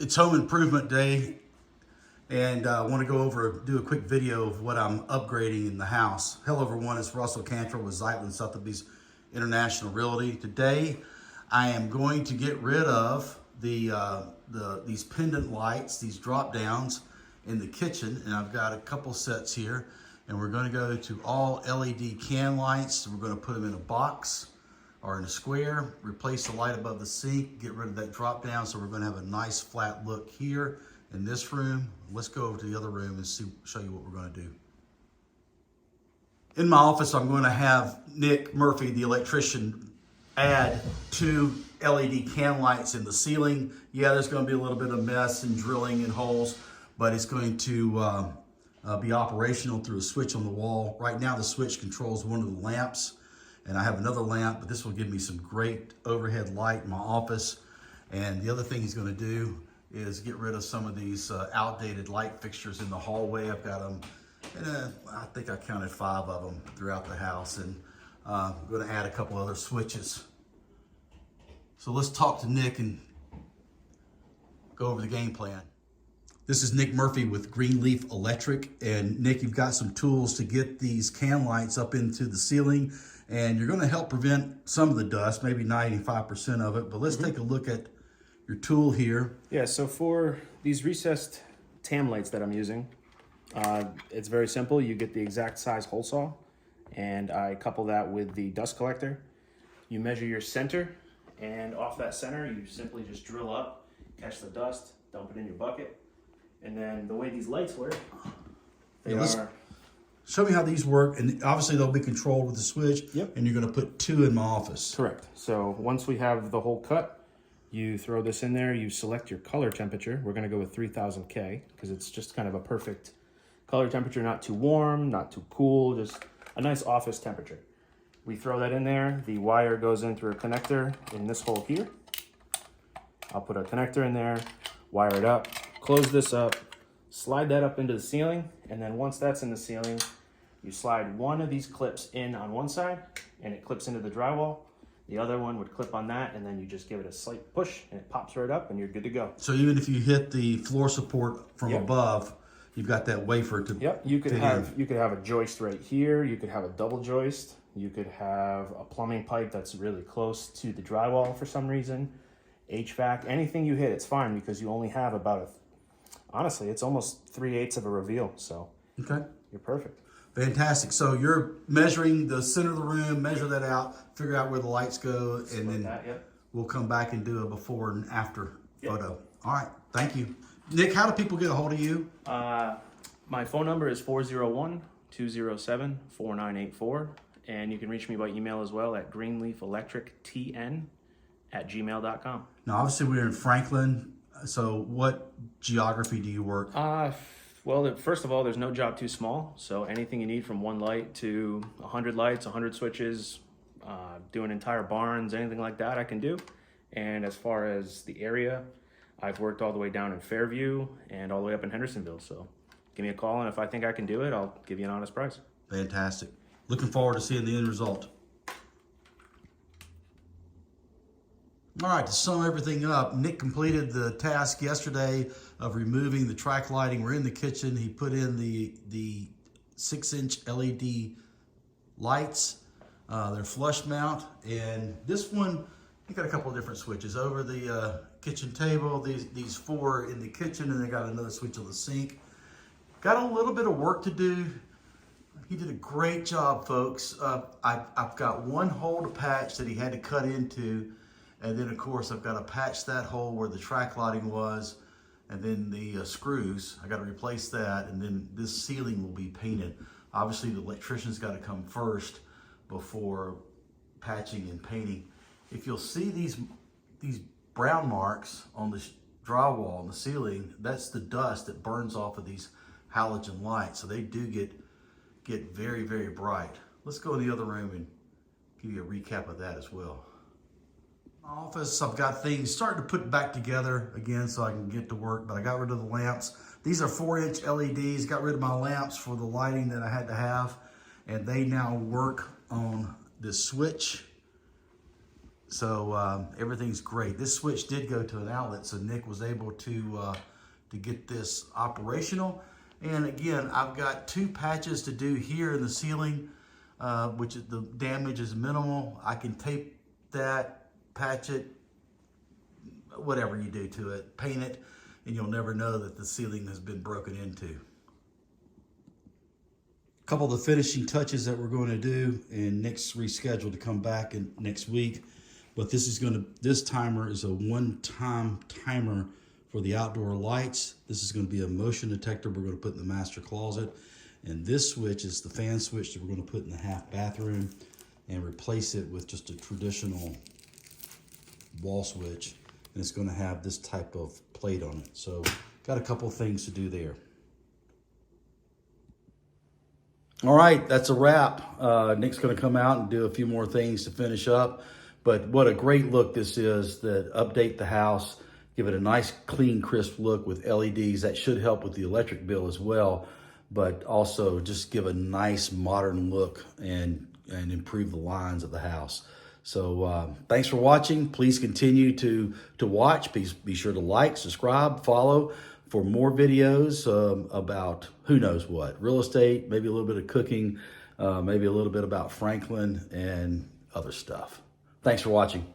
It's home improvement day, and I want to go over, do a quick video of what I'm upgrading in the house. Hello everyone, it's Russell Cantrell with Zeitlin Sotheby's International Realty. Today, I am going to get rid of these pendant lights, these drop downs in the kitchen, and I've got a couple sets here, and we're going to go to all LED can lights. We're going to put them in a box or in a square, replace the light above the sink, get rid of that drop down, so we're going to have a nice flat look here in this room. Let's go over to the other room and show you what we're going to do. In my office, I'm going to have Nick Murphy, the electrician, add 2 LED can lights in the ceiling. Yeah, there's going to be a little bit of mess and drilling and holes, but it's going to be operational through a switch on the wall. Right now, the switch controls one of the lamps, and I have another lamp, but this will give me some great overhead light in my office. And the other thing he's going to do is get rid of some of these outdated light fixtures in the hallway. I've got them, I think I counted 5 of them throughout the house, and I'm going to add a couple other switches. So let's talk to Nick and go over the game plan. This is Nick Murphy with Greenleaf Electric, and Nick, you've got some tools to get these can lights up into the ceiling, and you're going to help prevent some of the dust, maybe 95% of it, but let's take a look at your tool here. Yeah, so for these recessed TAM lights that I'm using, it's very simple. You get the exact size hole saw, and I couple that with the dust collector. You measure your center, and off that center, you simply just drill up, catch the dust, dump it in your bucket, and then the way these lights work, they are... Show me how these work, and obviously they'll be controlled with the switch. Yep. And you're going to put 2 in my office. Correct. So once we have the hole cut, you throw this in there, you select your color temperature. We're going to go with 3000 K because it's just kind of a perfect color temperature, not too warm, not too cool, just a nice office temperature. We throw that in there. The wire goes in through a connector in this hole here. I'll put a connector in there, wire it up, close this up, slide that up into the ceiling, and then once that's in the ceiling, you slide one of these clips in on one side, and it clips into the drywall. The other one would clip on that, and then you just give it a slight push, and it pops right up, and you're good to go. So even if you hit the floor support from above, you've got that wafer to... Yep, you could have a joist right here. You could have a double joist. You could have a plumbing pipe that's really close to the drywall for some reason. HVAC, anything you hit, it's fine because you only have about honestly, it's almost 3/8 of a reveal, so okay, you're perfect. Fantastic. So you're measuring the center of the room, measure that out, figure out where the lights go, and then we'll come back and do a before and after photo. All right, thank you. Nick, how do people get a hold of you? My phone number is 401-207-4984, and you can reach me by email as well at greenleafelectrictn@gmail.com. Now, obviously, we're in Franklin. So what geography do you work? Well, first of all, there's no job too small. So anything you need from 1 light to 100 lights, 100 switches, doing entire barns, anything like that I can do. And as far as the area, I've worked all the way down in Fairview and all the way up in Hendersonville. So give me a call, and if I think I can do it, I'll give you an honest price. Fantastic. Looking forward to seeing the end result. All right, to sum everything up, Nick completed the task yesterday of removing the track lighting. We're in the kitchen. He put in the 6-inch LED lights. They're flush mount. And this one, you got a couple of different switches. Over the kitchen table, these 4 in the kitchen, and they got another switch on the sink. Got a little bit of work to do. He did a great job, folks. I've got 1 hole to patch that he had to cut into. And then, of course, I've got to patch that hole where the track lighting was, and then the screws. I got to replace that, and then this ceiling will be painted. Obviously, the electrician's got to come first before patching and painting. If you'll see these brown marks on the drywall on the ceiling, that's the dust that burns off of these halogen lights. So they do get very, very bright. Let's go in the other room and give you a recap of that as well. Office, I've got things starting to put back together again so I can get to work, but I got rid of the lamps. These are 4-inch LEDs, got rid of my lamps for the lighting that I had to have, and they now work on this switch So everything's great. This switch did go to an outlet, so Nick was able to get this operational. And again, I've got 2 patches to do here in the ceiling, which the damage is minimal. I can tape that, patch it, whatever you do to it, paint it, and you'll never know that the ceiling has been broken into. A couple of the finishing touches that we're going to do, and Nick's rescheduled to come back next week. But this timer is a one-time timer for the outdoor lights. This is going to be a motion detector we're going to put in the master closet. And this switch is the fan switch that we're going to put in the half bathroom and replace it with just a traditional wall switch. And it's going to have this type of plate on it. So got a couple things to do there. All right, that's a wrap. Nick's going to come out and do a few more things to finish up. But what a great look this is, that update the house, give it a nice, clean, crisp look with LEDs. That should help with the electric bill as well, but also just give a nice modern look and improve the lines of the house. So thanks for watching. Please continue to watch. Please be sure to like, subscribe, follow for more videos about who knows what, real estate, maybe a little bit of cooking, maybe a little bit about Franklin and other stuff. Thanks for watching.